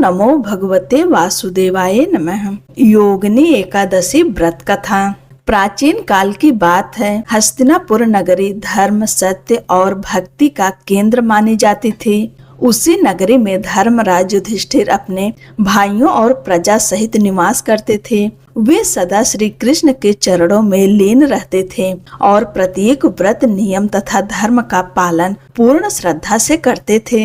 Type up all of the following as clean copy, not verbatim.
नमो भगवते वासुदेवाय नमः। योगिनी एकादशी व्रत कथा। प्राचीन काल की बात है। हस्तिनापुर नगरी धर्म, सत्य और भक्ति का केंद्र मानी जाती थी। उसी नगरी में धर्मराज युधिष्ठिर अपने भाइयों और प्रजा सहित निवास करते थे। वे सदा श्री कृष्ण के चरणों में लीन रहते थे और प्रत्येक व्रत, नियम तथा धर्म का पालन पूर्ण श्रद्धा से करते थे।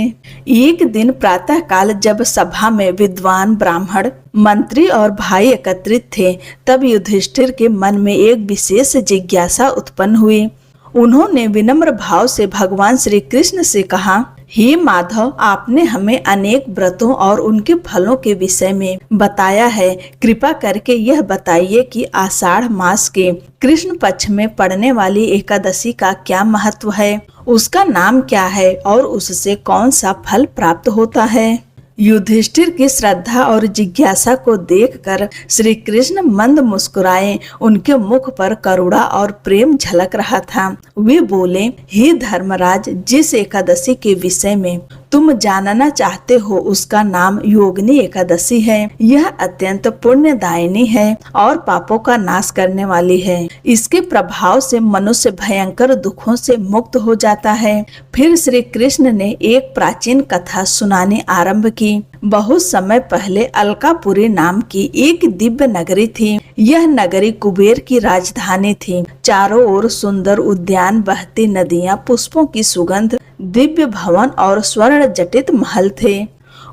एक दिन प्रातः काल जब सभा में विद्वान, ब्राह्मण, मंत्री और भाई एकत्रित थे, तब युधिष्ठिर के मन में एक विशेष जिज्ञासा उत्पन्न हुई। उन्होंने विनम्र भाव से भगवान श्री कृष्ण से कहा, हे माधव, आपने हमें अनेक व्रतों और उनके फलों के विषय में बताया है। कृपा करके यह बताइए कि आषाढ़ मास के कृष्ण पक्ष में पड़ने वाली एकादशी का क्या महत्व है, उसका नाम क्या है और उससे कौन सा फल प्राप्त होता है। युधिष्ठिर की श्रद्धा और जिज्ञासा को देखकर श्री कृष्ण मंद मुस्कुराए। उनके मुख पर करुणा और प्रेम झलक रहा था। वे बोले, हे धर्मराज, जिस एकादशी के विषय में तुम जानना चाहते हो उसका नाम योगिनी एकादशी है। यह अत्यंत पुण्यदायिनी है और पापों का नाश करने वाली है। इसके प्रभाव से मनुष्य भयंकर दुखों से मुक्त हो जाता है। फिर श्री कृष्ण ने एक प्राचीन कथा सुनानी आरंभ की। बहुत समय पहले अलकापुरी नाम की एक दिव्य नगरी थी। यह नगरी कुबेर की राजधानी थी। चारों ओर सुंदर उद्यान, बहती नदियां, पुष्पों की सुगंध, दिव्य भवन और स्वर्ण जटित महल थे।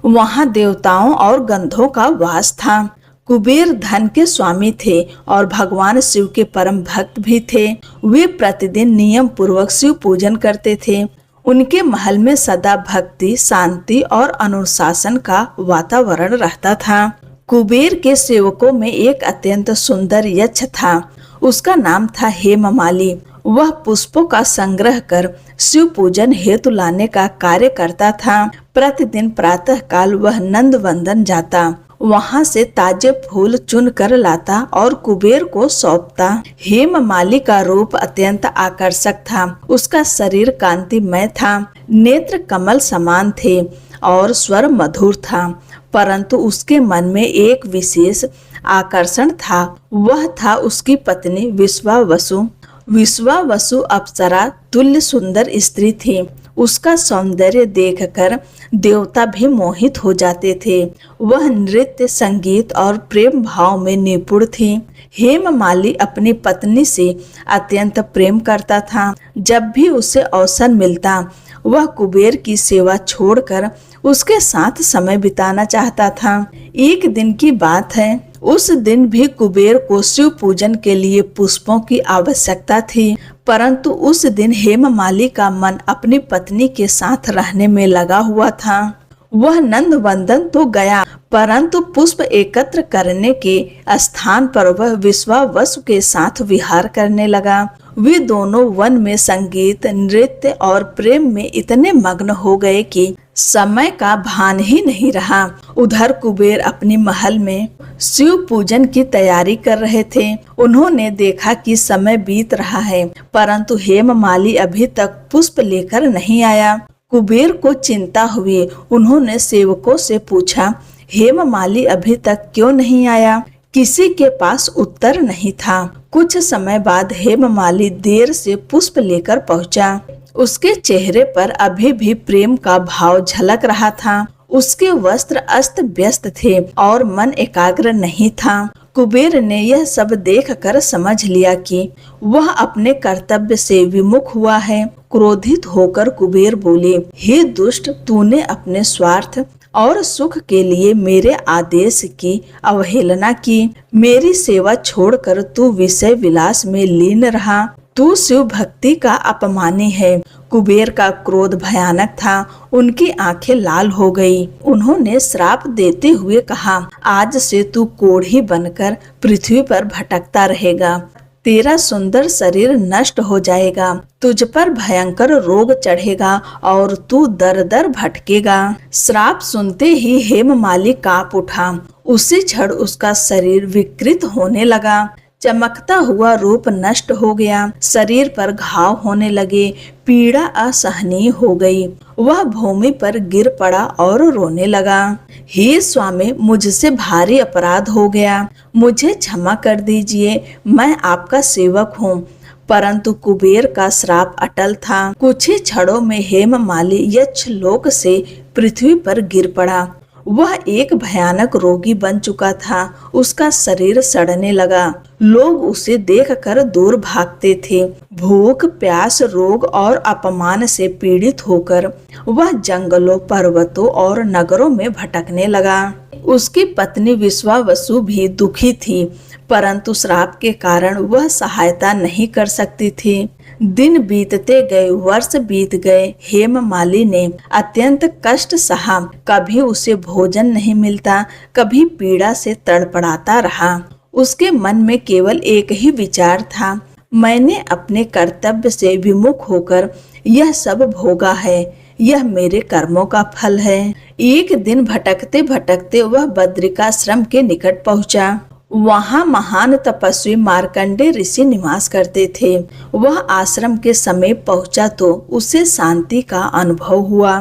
वहां देवताओं और गंधों का वास था। कुबेर धन के स्वामी थे और भगवान शिव के परम भक्त भी थे। वे प्रतिदिन नियम पूर्वक शिव पूजन करते थे। उनके महल में सदा भक्ति, शांति और अनुशासन का वातावरण रहता था। कुबेर के सेवकों में एक अत्यंत सुंदर यक्ष था। उसका नाम था हेममाली। वह पुष्पों का संग्रह कर शिव पूजन हेतु लाने का कार्य करता था। प्रतिदिन प्रातः काल वह नंद वंदन जाता, वहां से ताजे फूल चुन कर लाता और कुबेर को सौंपता। हेममाली का रूप अत्यंत आकर्षक था। उसका शरीर कांतिमय था, नेत्र कमल समान थे और स्वर मधुर था। परंतु उसके मन में एक विशेष आकर्षण था। वह था उसकी पत्नी विश्वावसु। विश्वावसु अप्सरा तुल्य सुंदर स्त्री थी। उसका सौंदर्य देखकर देवता भी मोहित हो जाते थे। वह नृत्य, संगीत और प्रेम भाव में निपुण थी। हेममाली अपनी पत्नी से अत्यंत प्रेम करता था। जब भी उसे अवसर मिलता, वह कुबेर की सेवा छोड़कर उसके साथ समय बिताना चाहता था। एक दिन की बात है। उस दिन भी कुबेर को शिव पूजन के लिए पुष्पों की आवश्यकता थी, परंतु उस दिन हेममाली का मन अपनी पत्नी के साथ रहने में लगा हुआ था। वह नंद वंदन तो गया, परंतु पुष्प एकत्र करने के स्थान पर वह विश्वावसु के साथ विहार करने लगा। वे दोनों वन में संगीत, नृत्य और प्रेम में इतने मग्न हो गए कि समय का भान ही नहीं रहा। उधर कुबेर अपनी महल में शिव पूजन की तैयारी कर रहे थे। उन्होंने देखा कि समय बीत रहा है, परंतु हेममाली अभी तक पुष्प लेकर नहीं आया। कुबेर को चिंता हुई। उन्होंने सेवकों से पूछा, हेममाली अभी तक क्यों नहीं आया? किसी के पास उत्तर नहीं था। कुछ समय बाद हेममाली देर से पुष्प लेकर पहुंचा। उसके चेहरे पर अभी भी प्रेम का भाव झलक रहा था। उसके वस्त्र अस्त व्यस्त थे और मन एकाग्र नहीं था। कुबेर ने यह सब देखकर समझ लिया कि वह अपने कर्तव्य से विमुख हुआ है। क्रोधित होकर कुबेर बोले, हे दुष्ट, तूने अपने स्वार्थ और सुख के लिए मेरे आदेश की अवहेलना की। मेरी सेवा छोड़कर तू विषय विलास में लीन रहा। तू शिव भक्ति का अपमानी है। कुबेर का क्रोध भयानक था। उनकी आंखें लाल हो गई। उन्होंने श्राप देते हुए कहा, आज से तू कोढ़ी बनकर पृथ्वी पर भटकता रहेगा। तेरा सुंदर शरीर नष्ट हो जाएगा। तुझ पर भयंकर रोग चढ़ेगा और तू दर दर भटकेगा। श्राप सुनते ही हेममाली कांप उठा। उसी क्षण उसका शरीर विकृत होने लगा। चमकता हुआ रूप नष्ट हो गया, शरीर पर घाव होने लगे, पीड़ा असहनीय हो गई। वह भूमि पर गिर पड़ा और रोने लगा। हे स्वामी, मुझसे भारी अपराध हो गया, मुझे क्षमा कर दीजिए, मैं आपका सेवक हूँ। परंतु कुबेर का श्राप अटल था। कुछ ही क्षणों में हेममाली यक्षलोक से पृथ्वी पर गिर पड़ा। वह एक भयानक रोगी बन चुका था। उसका शरीर सड़ने लगा। लोग उसे देखकर दूर भागते थे। भूख, प्यास, रोग और अपमान से पीड़ित होकर वह जंगलों, पर्वतों और नगरों में भटकने लगा। उसकी पत्नी विश्वावसु भी दुखी थी, परंतु श्राप के कारण वह सहायता नहीं कर सकती थी। दिन बीतते गए, वर्ष बीत गए। हेममाली ने अत्यंत कष्ट सहा। कभी उसे भोजन नहीं मिलता, कभी पीड़ा से तड़पड़ाता रहा। उसके मन में केवल एक ही विचार था, मैंने अपने कर्तव्य से विमुख होकर यह सब भोगा है, यह मेरे कर्मों का फल है। एक दिन भटकते भटकते वह बद्रिकाश्रम के निकट पहुंचा। वहां महान तपस्वी मार्कंडे ऋषि निवास करते थे। वह आश्रम के समीप पहुंचा तो उसे शांति का अनुभव हुआ।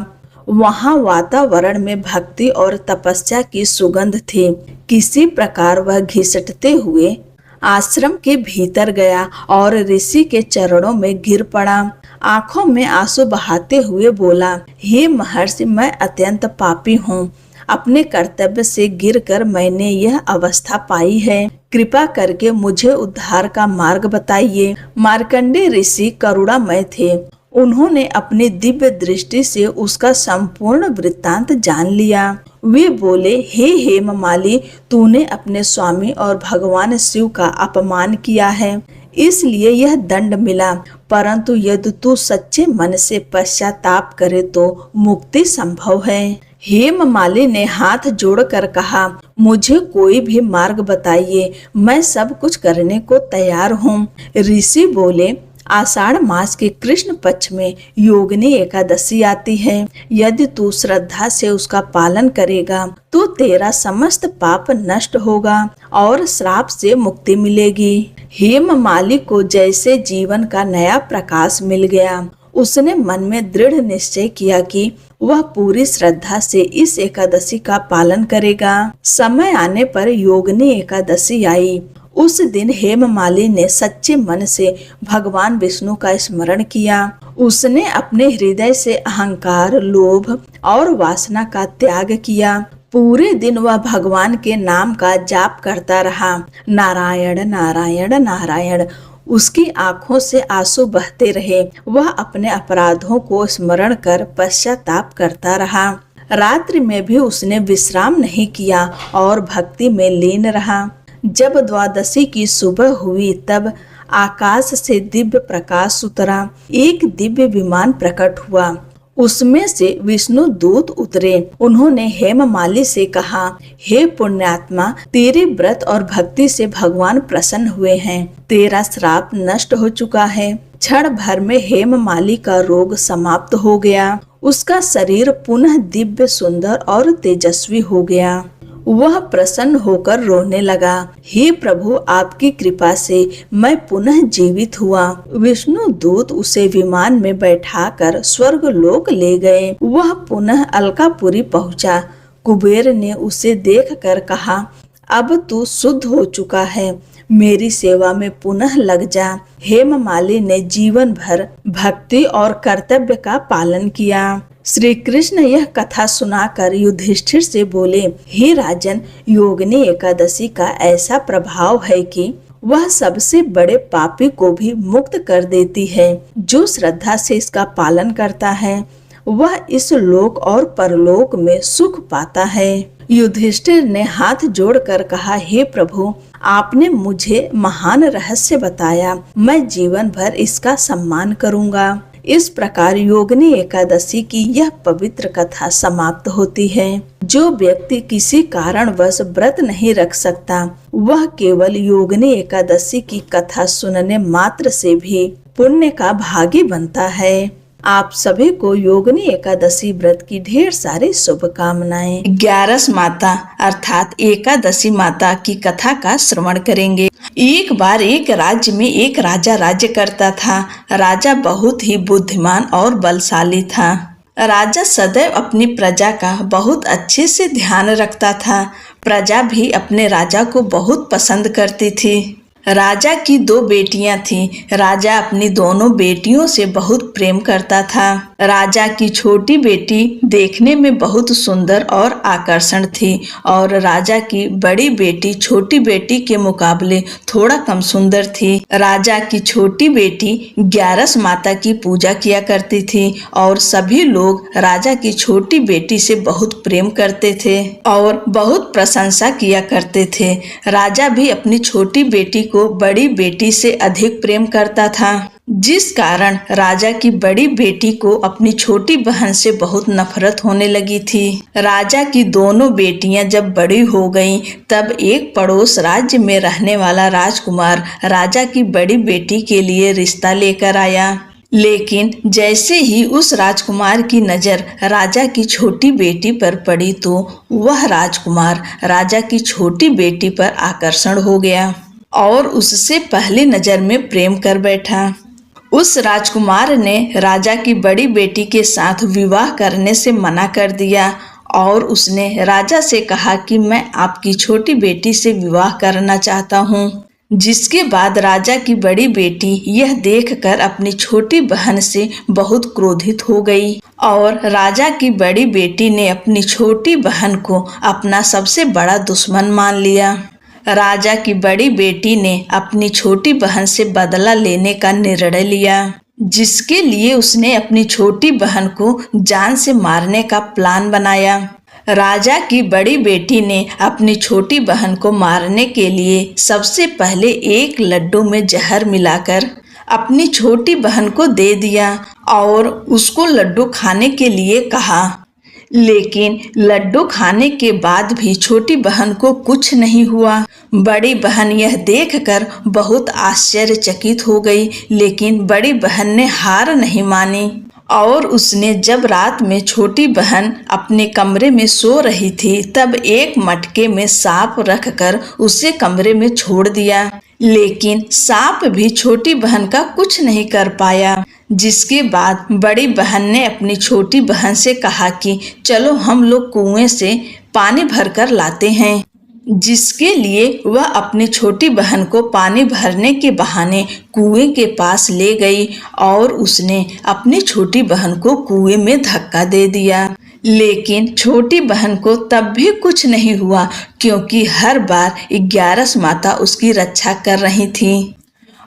वहां वातावरण में भक्ति और तपस्या की सुगंध थी। किसी प्रकार वह घिसटते हुए आश्रम के भीतर गया और ऋषि के चरणों में गिर पड़ा। आंखों में आंसू बहाते हुए बोला, हे महर्षि, मैं अत्यंत पापी हूँ। अपने कर्तव्य से गिरकर मैंने यह अवस्था पाई है। कृपा करके मुझे उद्धार का मार्ग बताइए। मार्कंडे ऋषि करुणामय थे। उन्होंने अपनी दिव्य दृष्टि से उसका संपूर्ण वृत्तांत जान लिया। वे बोले, हे हेममाली, तूने अपने स्वामी और भगवान शिव का अपमान किया है, इसलिए यह दंड मिला। परंतु यदि तू सच्चे मन से पश्चाताप करे तो मुक्ति संभव है। हेममाली ने हाथ जोड़कर कहा, मुझे कोई भी मार्ग बताइए, मैं सब कुछ करने को तैयार हूँ। ऋषि बोले, आषाढ़ मास के कृष्ण पक्ष में योगिनी एकादशी आती है। यदि तू श्रद्धा से उसका पालन करेगा तो तेरा समस्त पाप नष्ट होगा और श्राप से मुक्ति मिलेगी। हेममाली को जैसे जीवन का नया प्रकाश मिल गया। उसने मन में दृढ़ निश्चय किया कि वह पूरी श्रद्धा से इस एकादशी का पालन करेगा। समय आने पर योगिनी एकादशी आई। उस दिन हेममाली ने सच्चे मन से भगवान विष्णु का स्मरण किया। उसने अपने हृदय से अहंकार, लोभ और वासना का त्याग किया। पूरे दिन वह भगवान के नाम का जाप करता रहा, नारायण नारायण नारायण। उसकी आंखों से आंसू बहते रहे। वह अपने अपराधों को स्मरण कर पश्चाताप करता रहा। रात्रि में भी उसने विश्राम नहीं किया और भक्ति में लीन रहा। जब द्वादशी की सुबह हुई तब आकाश से दिव्य प्रकाश उतरा। एक दिव्य विमान प्रकट हुआ। उसमें से विष्णु दूत उतरे। उन्होंने हेममाली से कहा, हे पुण्यात्मा, तेरे व्रत और भक्ति से भगवान प्रसन्न हुए हैं। तेरा श्राप नष्ट हो चुका है। क्षण भर में हेममाली का रोग समाप्त हो गया। उसका शरीर पुनः दिव्य, सुंदर और तेजस्वी हो गया। वह प्रसन्न होकर रोने लगा, हे प्रभु, आपकी कृपा से मैं पुनः जीवित हुआ। विष्णु दूत उसे विमान में बैठाकर स्वर्ग लोक ले गए। वह पुनः अलकापुरी पहुंचा। कुबेर ने उसे देखकर कहा, अब तू शुद्ध हो चुका है, मेरी सेवा में पुनः लग जा। हेममाली ने जीवन भर भक्ति और कर्तव्य का पालन किया। श्री कृष्ण यह कथा सुनाकर युधिष्ठिर से बोले, हे राजन, योगिनी एकादशी का ऐसा प्रभाव है कि वह सबसे बड़े पापी को भी मुक्त कर देती है। जो श्रद्धा से इसका पालन करता है वह इस लोक और परलोक में सुख पाता है। युधिष्ठिर ने हाथ जोड़कर कहा, हे प्रभु, आपने मुझे महान रहस्य बताया। मैं जीवन भर इसका सम्मान करूंगा। इस प्रकार योगिनी एकादशी की यह पवित्र कथा समाप्त होती है। जो व्यक्ति किसी कारणवश व्रत नहीं रख सकता, वह केवल योगिनी एकादशी की कथा सुनने मात्र से भी पुण्य का भागी बनता है। आप सभी को योगिनी एकादशी व्रत की ढेर सारी शुभकामनाएं। 11 माता अर्थात एकादशी माता की कथा का श्रवण करेंगे। एक बार एक राज्य में एक राजा राज्य करता था। राजा बहुत ही बुद्धिमान और बलशाली था। राजा सदैव अपनी प्रजा का बहुत अच्छे से ध्यान रखता था। प्रजा भी अपने राजा को बहुत पसंद करती थी। राजा की 2 बेटियां थीं। राजा अपनी दोनों बेटियों से बहुत प्रेम करता था। राजा की छोटी बेटी देखने में बहुत सुंदर और आकर्षण थी और राजा की बड़ी बेटी छोटी बेटी के मुकाबले थोड़ा कम सुंदर थी। राजा की छोटी बेटी 11 माता की पूजा किया करती थी और सभी लोग राजा की छोटी बेटी से बहुत प्रेम करते थे और बहुत प्रशंसा किया करते थे। राजा भी अपनी छोटी बेटी को बड़ी बेटी से अधिक प्रेम करता था, जिस कारण राजा की बड़ी बेटी को अपनी छोटी बहन से बहुत नफरत होने लगी थी। राजा की दोनों बेटियां जब बड़ी हो गईं, तब एक पड़ोस राज्य में रहने वाला राजकुमार राजा की बड़ी बेटी के लिए रिश्ता लेकर आया। लेकिन जैसे ही उस राजकुमार की नजर राजा की छोटी बेटी पर पड़ी तो वह राजकुमार राजा की छोटी बेटी पर आकर्षण हो गया और उससे पहली नजर में प्रेम कर बैठा। उस राजकुमार ने राजा की बड़ी बेटी के साथ विवाह करने से मना कर दिया और उसने राजा से कहा कि मैं आपकी छोटी बेटी से विवाह करना चाहता हूँ। जिसके बाद राजा की बड़ी बेटी यह देखकर अपनी छोटी बहन से बहुत क्रोधित हो गई और राजा की बड़ी बेटी ने अपनी छोटी बहन को अपना सबसे बड़ा दुश्मन मान लिया। राजा की बड़ी बेटी ने अपनी छोटी बहन से बदला लेने का निर्णय लिया, जिसके लिए उसने अपनी छोटी बहन को जान से मारने का प्लान बनाया। राजा की बड़ी बेटी ने अपनी छोटी बहन को मारने के लिए सबसे पहले एक लड्डू में जहर मिलाकर अपनी छोटी बहन को दे दिया और उसको लड्डू खाने के लिए कहा। लेकिन लड्डू खाने के बाद भी छोटी बहन को कुछ नहीं हुआ। बड़ी बहन यह देखकर बहुत आश्चर्यचकित हो गई, लेकिन बड़ी बहन ने हार नहीं मानी और उसने जब रात में छोटी बहन अपने कमरे में सो रही थी तब एक मटके में सांप रखकर उसे कमरे में छोड़ दिया। लेकिन सांप भी छोटी बहन का कुछ नहीं कर पाया। जिसके बाद बड़ी बहन ने अपनी छोटी बहन से कहा कि चलो हम लोग कुएं से पानी भरकर लाते हैं, जिसके लिए वह अपनी छोटी बहन को पानी भरने के बहाने कुएं के पास ले गई और उसने अपनी छोटी बहन को कुएं में धक्का दे दिया। लेकिन छोटी बहन को तब भी कुछ नहीं हुआ, क्योंकि हर बार 11 माता उसकी रक्षा कर रही थी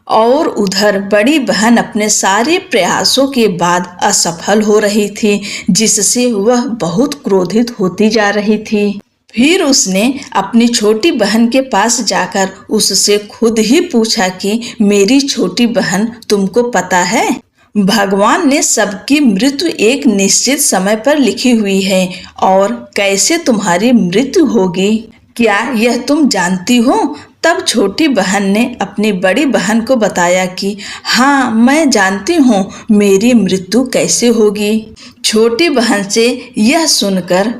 और उधर बड़ी बहन अपने सारे प्रयासों के बाद असफल हो रही थी, जिससे वह बहुत क्रोधित होती जा रही थी। फिर उसने अपनी छोटी बहन के पास जाकर उससे खुद ही पूछा कि मेरी छोटी बहन, तुमको पता है भगवान ने सबकी मृत्यु एक निश्चित समय पर लिखी हुई है और कैसे तुम्हारी मृत्यु होगी, क्या यह तुम जानती हो? तब छोटी बहन ने अपनी बड़ी बहन को बताया कि हाँ, मैं जानती हूँ मेरी मृत्यु कैसे होगी। छोटी बहन से यह सुनकर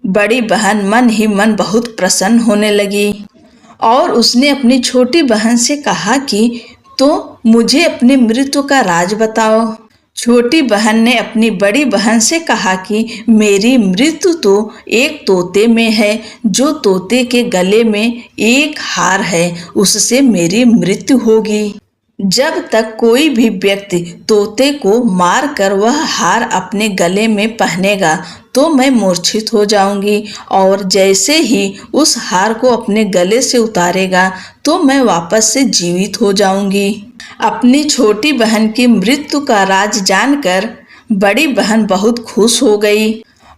बड़ी बहन मन ही मन बहुत प्रसन्न होने लगी और उसने अपनी छोटी बहन से कहा कि तो मुझे अपनी मृत्यु का राज बताओ। छोटी बहन ने अपनी बड़ी बहन से कहा कि मेरी मृत्यु तो एक तोते में है, जो तोते के गले में एक हार है, उससे मेरी मृत्यु होगी। जब तक कोई भी व्यक्ति तोते को मार कर वह हार अपने गले में पहनेगा तो मैं मूर्छित हो जाऊंगी और जैसे ही उस हार को अपने गले से उतारेगा तो मैं वापस से जीवित हो जाऊंगी। अपनी छोटी बहन की मृत्यु का राज जानकर बड़ी बहन बहुत खुश हो गई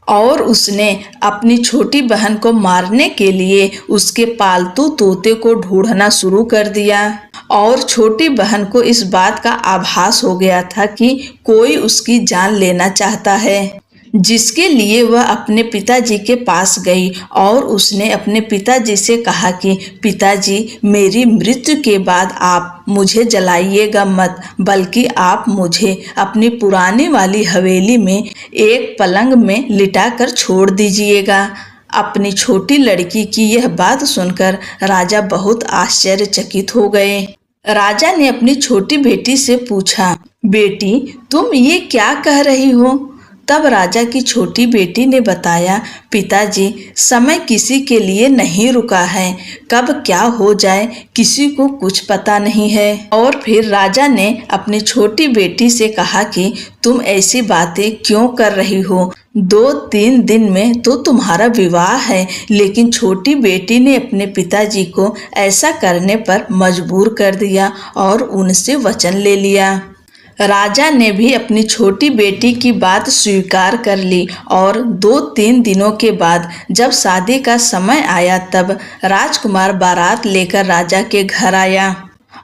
और उसने अपनी छोटी बहन को मारने के लिए उसके पालतू तोते को ढूंढना शुरू कर दिया और छोटी बहन को इस बात का आभास हो गया था कि कोई उसकी जान लेना चाहता है। जिसके लिए वह अपने पिताजी के पास गई और उसने अपने पिताजी से कहा कि पिताजी, मेरी मृत्यु के बाद आप मुझे जलाइएगा मत, बल्कि आप मुझे अपनी पुरानी वाली हवेली में एक पलंग में लिटाकर छोड़ दीजिएगा। अपनी छोटी लड़की की यह बात सुनकर राजा बहुत आश्चर्यचकित हो गए। राजा ने अपनी छोटी बेटी से पूछा, बेटी, तुम ये क्या कह रही हो? तब राजा की छोटी बेटी ने बताया, पिताजी, समय किसी के लिए नहीं रुका है, कब क्या हो जाए किसी को कुछ पता नहीं है। और फिर राजा ने अपनी छोटी बेटी से कहा कि तुम ऐसी बातें क्यों कर रही हो? 2-3 दिन में तो तुम्हारा विवाह है। लेकिन छोटी बेटी ने अपने पिताजी को ऐसा करने पर मजबूर कर दिया और उनसे वचन ले लिया। राजा ने भी अपनी छोटी बेटी की बात स्वीकार कर ली और 2-3 दिनों के बाद जब शादी का समय आया तब राजकुमार बारात लेकर राजा के घर आया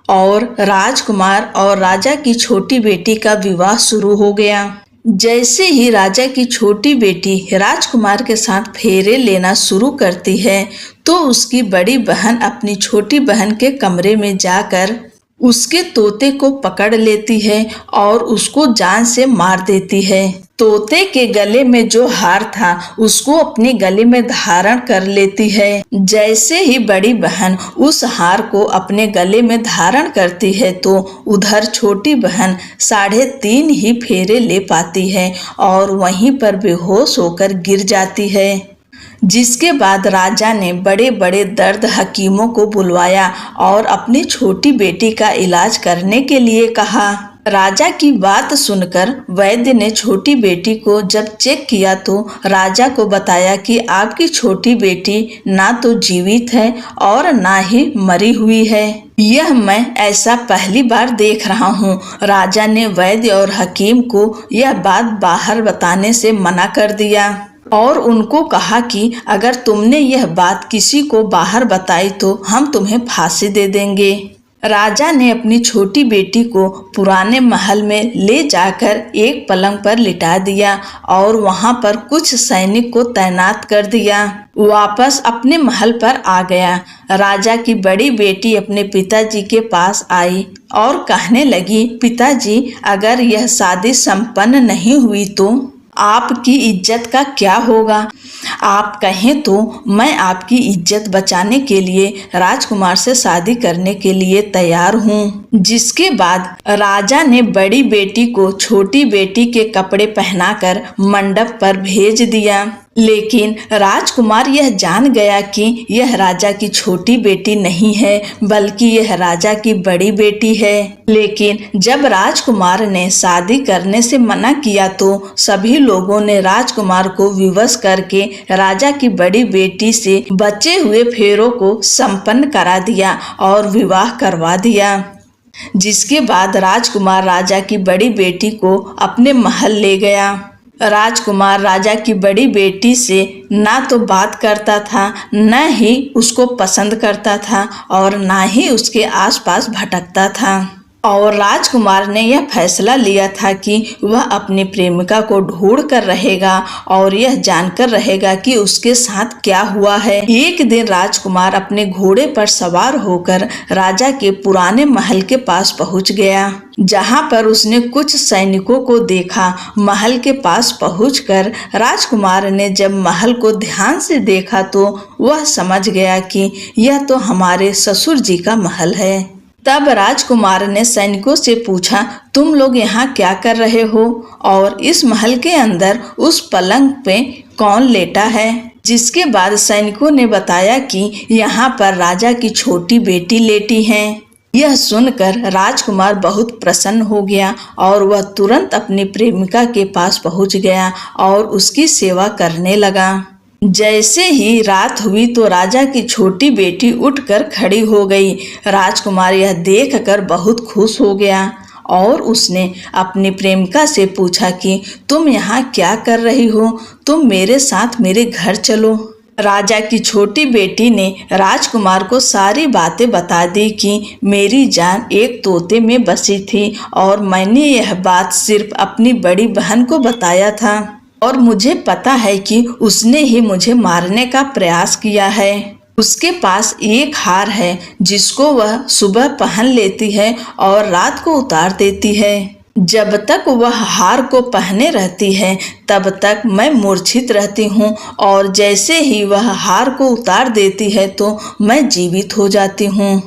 और राजकुमार और राजा की छोटी बेटी का विवाह शुरू हो गया। जैसे ही राजा की छोटी बेटी राजकुमार के साथ फेरे लेना शुरू करती है तो उसकी बड़ी बहन अपनी छोटी बहन के कमरे में जाकर उसके तोते को पकड़ लेती है और उसको जान से मार देती है। तोते के गले में जो हार था उसको अपने गले में धारण कर लेती है। जैसे ही बड़ी बहन उस हार को अपने गले में धारण करती है तो उधर छोटी बहन 3.5 ही फेरे ले पाती है और वहीं पर बेहोश होकर गिर जाती है। जिसके बाद राजा ने बड़े बड़े दर्द हकीमों को बुलवाया और अपनी छोटी बेटी का इलाज करने के लिए कहा। राजा की बात सुनकर वैद्य ने छोटी बेटी को जब चेक किया तो राजा को बताया कि आपकी छोटी बेटी ना तो जीवित है और ना ही मरी हुई है। यह मैं ऐसा पहली बार देख रहा हूँ। राजा ने वैद्य और हकीम को यह बात बाहर बताने से मना कर दिया और उनको कहा कि अगर तुमने यह बात किसी को बाहर बताई तो हम तुम्हें फांसी दे देंगे। राजा ने अपनी छोटी बेटी को पुराने महल में ले जाकर एक पलंग पर लिटा दिया और वहां पर कुछ सैनिक को तैनात कर दिया। वापस अपने महल पर आ गया। राजा की बड़ी बेटी अपने पिताजी के पास आई और कहने लगी, पिताजी, अगर यह शादी संपन्न नहीं हुई तो आपकी इज्जत का क्या होगा? आप कहें तो मैं आपकी इज्जत बचाने के लिए राजकुमार से शादी करने के लिए तैयार हूँ। जिसके बाद राजा ने बड़ी बेटी को छोटी बेटी के कपड़े पहनाकर मंडप पर भेज दिया। लेकिन राजकुमार यह जान गया कि यह राजा की छोटी बेटी नहीं है बल्कि यह राजा की बड़ी बेटी है। लेकिन जब राजकुमार ने शादी करने से मना किया तो सभी लोगों ने राजकुमार को विवश करके राजा की बड़ी बेटी से बचे हुए फेरों को संपन्न करा दिया और विवाह करवा दिया। जिसके बाद राजकुमार राजा की बड़ी बेटी को अपने महल ले गया। राजकुमार राजा की बड़ी बेटी से ना तो बात करता था, न ही उसको पसंद करता था और ना ही उसके आसपास भटकता था। और राजकुमार ने यह फैसला लिया था कि वह अपनी प्रेमिका को ढूंढ कर रहेगा और यह जानकर रहेगा कि उसके साथ क्या हुआ है। एक दिन राजकुमार अपने घोड़े पर सवार होकर राजा के पुराने महल के पास पहुंच गया, जहां पर उसने कुछ सैनिकों को देखा। महल के पास पहुंचकर राजकुमार ने जब महल को ध्यान से देखा तो वह समझ गया कि यह तो हमारे ससुर जी का महल है। तब राजकुमार ने सैनिकों से पूछा, तुम लोग यहाँ क्या कर रहे हो और इस महल के अंदर उस पलंग पे कौन लेटा है? जिसके बाद सैनिकों ने बताया कि यहाँ पर राजा की छोटी बेटी लेटी है। यह सुनकर राजकुमार बहुत प्रसन्न हो गया और वह तुरंत अपनी प्रेमिका के पास पहुँच गया और उसकी सेवा करने लगा। जैसे ही रात हुई तो राजा की छोटी बेटी उठकर खड़ी हो गई। राजकुमार यह देखकर बहुत खुश हो गया और उसने अपनी प्रेमिका से पूछा कि तुम यहाँ क्या कर रही हो? तुम मेरे साथ मेरे घर चलो। राजा की छोटी बेटी ने राजकुमार को सारी बातें बता दी कि मेरी जान एक तोते में बसी थी और मैंने यह बात सिर्फ अपनी बड़ी बहन को बताया था और मुझे पता है कि उसने ही मुझे मारने का प्रयास किया है। उसके पास एक हार है जिसको वह सुबह पहन लेती है और रात को उतार देती है। जब तक वह हार को पहने रहती है तब तक मैं मूर्छित रहती हूँ और जैसे ही वह हार को उतार देती है तो मैं जीवित हो जाती हूँ।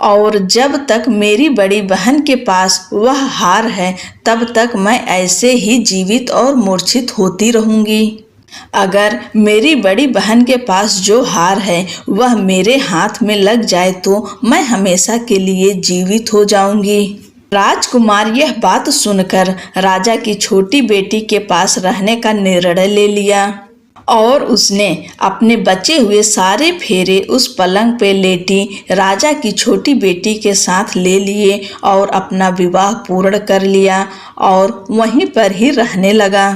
और जब तक मेरी बड़ी बहन के पास वह हार है तब तक मैं ऐसे ही जीवित और मूर्छित होती रहूँगी। अगर मेरी बड़ी बहन के पास जो हार है वह मेरे हाथ में लग जाए तो मैं हमेशा के लिए जीवित हो जाऊंगी। राजकुमार यह बात सुनकर राजा की छोटी बेटी के पास रहने का निर्णय ले लिया और उसने अपने बचे हुए सारे फेरे उस पलंग पे लेटी राजा की छोटी बेटी के साथ ले लिए और अपना विवाह पूर्ण कर लिया और वहीं पर ही रहने लगा।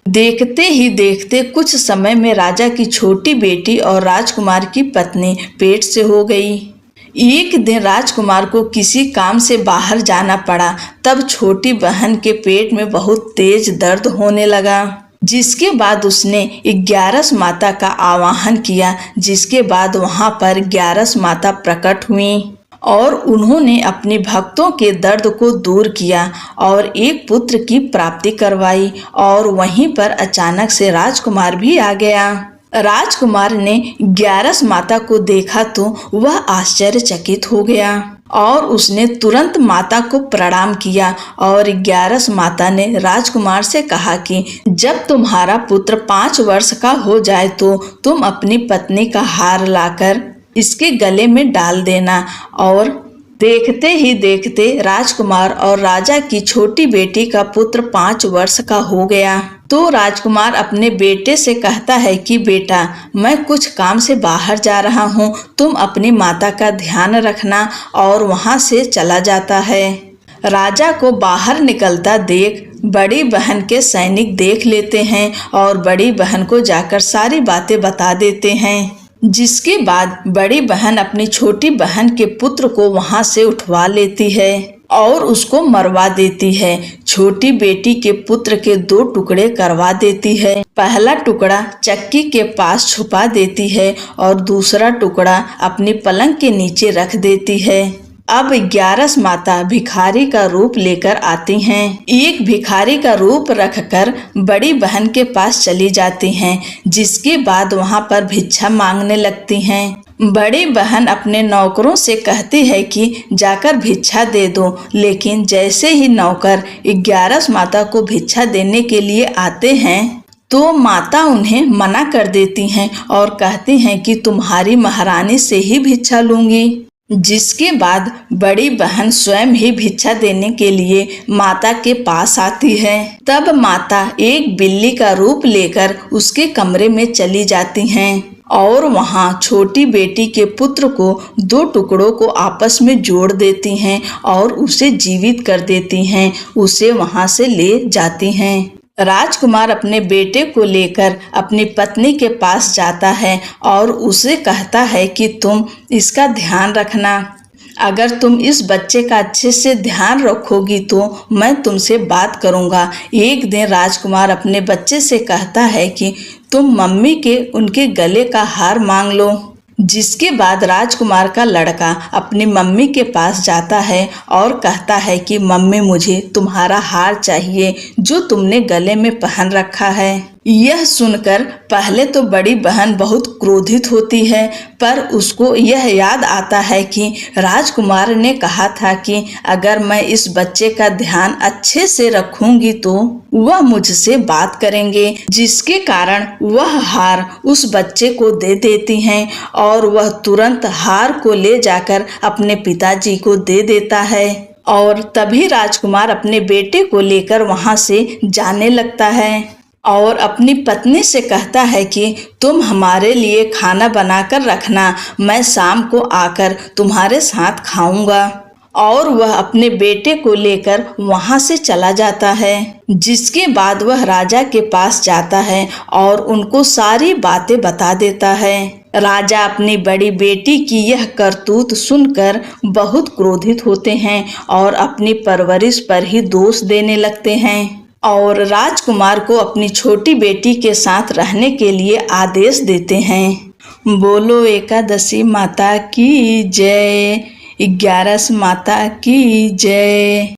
देखते ही देखते कुछ समय में राजा की छोटी बेटी और राजकुमार की पत्नी पेट से हो गई। एक दिन राजकुमार को किसी काम से बाहर जाना पड़ा। तब छोटी बहन के पेट में बहुत तेज दर्द होने लगा, जिसके बाद उसने 11 माता का आवाहन किया, जिसके बाद वहां पर 11 माता प्रकट हुई और उन्होंने अपने भक्तों के दर्द को दूर किया और एक पुत्र की प्राप्ति करवाई। और वहीं पर अचानक से राजकुमार भी आ गया। राजकुमार ने 11 माता को देखा तो वह आश्चर्यचकित हो गया और उसने तुरंत माता को प्रणाम किया और 11 माता ने राजकुमार से कहा कि जब तुम्हारा पुत्र 5 वर्ष का हो जाए तो तुम अपनी पत्नी का हार लाकर इसके गले में डाल देना। और देखते ही देखते राजकुमार और राजा की छोटी बेटी का पुत्र 5 वर्ष का हो गया। तो राजकुमार अपने बेटे से कहता है कि बेटा, मैं कुछ काम से बाहर जा रहा हूँ, तुम अपनी माता का ध्यान रखना। और वहाँ से चला जाता है। राजा को बाहर निकलता देख बड़ी बहन के सैनिक देख लेते हैं और बड़ी बहन को जाकर सारी बातें बता देते हैं, जिसके बाद बड़ी बहन अपनी छोटी बहन के पुत्र को वहां से उठवा लेती है और उसको मरवा देती है। छोटी बेटी के पुत्र के 2 टुकड़े करवा देती है। पहला टुकड़ा चक्की के पास छुपा देती है और दूसरा टुकड़ा अपनी पलंग के नीचे रख देती है। अब 11 माता भिखारी का रूप लेकर आती हैं। एक भिखारी का रूप रखकर बड़ी बहन के पास चली जाती हैं, जिसके बाद वहां पर भिक्षा मांगने लगती हैं। बड़ी बहन अपने नौकरों से कहती है कि जाकर भिक्षा दे दो, लेकिन जैसे ही नौकर 11 माता को भिक्षा देने के लिए आते हैं तो माता उन्हें मना कर देती हैं और कहती हैं कि तुम्हारी महारानी से ही भिक्षा लूंगी। जिसके बाद बड़ी बहन स्वयं ही भिक्षा देने के लिए माता के पास आती है। तब माता एक बिल्ली का रूप लेकर उसके कमरे में चली जाती हैं और वहां छोटी बेटी के पुत्र को 2 टुकड़ों को आपस में जोड़ देती हैं और उसे जीवित कर देती हैं। उसे वहां से ले जाती हैं। राजकुमार अपने बेटे को लेकर अपनी पत्नी के पास जाता है और उसे कहता है कि तुम इसका ध्यान रखना। अगर तुम इस बच्चे का अच्छे से ध्यान रखोगी तो मैं तुमसे बात करूंगा। एक दिन राजकुमार अपने बच्चे से कहता है कि तुम मम्मी के उनके गले का हार मांग लो। जिसके बाद राजकुमार का लड़का अपनी मम्मी के पास जाता है और कहता है कि मम्मी, मुझे तुम्हारा हार चाहिए जो तुमने गले में पहन रखा है। यह सुनकर पहले तो बड़ी बहन बहुत क्रोधित होती है, पर उसको यह याद आता है कि राजकुमार ने कहा था कि अगर मैं इस बच्चे का ध्यान अच्छे से रखूंगी तो वह मुझसे बात करेंगे, जिसके कारण वह हार उस बच्चे को दे देती हैं और वह तुरंत हार को ले जाकर अपने पिताजी को दे देता है। और तभी राजकुमार अपने बेटे को लेकर वहां से जाने लगता है और अपनी पत्नी से कहता है कि तुम हमारे लिए खाना बनाकर रखना, मैं शाम को आकर तुम्हारे साथ खाऊंगा। और वह अपने बेटे को लेकर वहां से चला जाता है। जिसके बाद वह राजा के पास जाता है और उनको सारी बातें बता देता है। राजा अपनी बड़ी बेटी की यह करतूत सुनकर बहुत क्रोधित होते हैं और अपनी परवरिश पर ही दोष देने लगते हैं और राजकुमार को अपनी छोटी बेटी के साथ रहने के लिए आदेश देते हैं। बोलो एकादशी माता की जय, 11 माता की जय।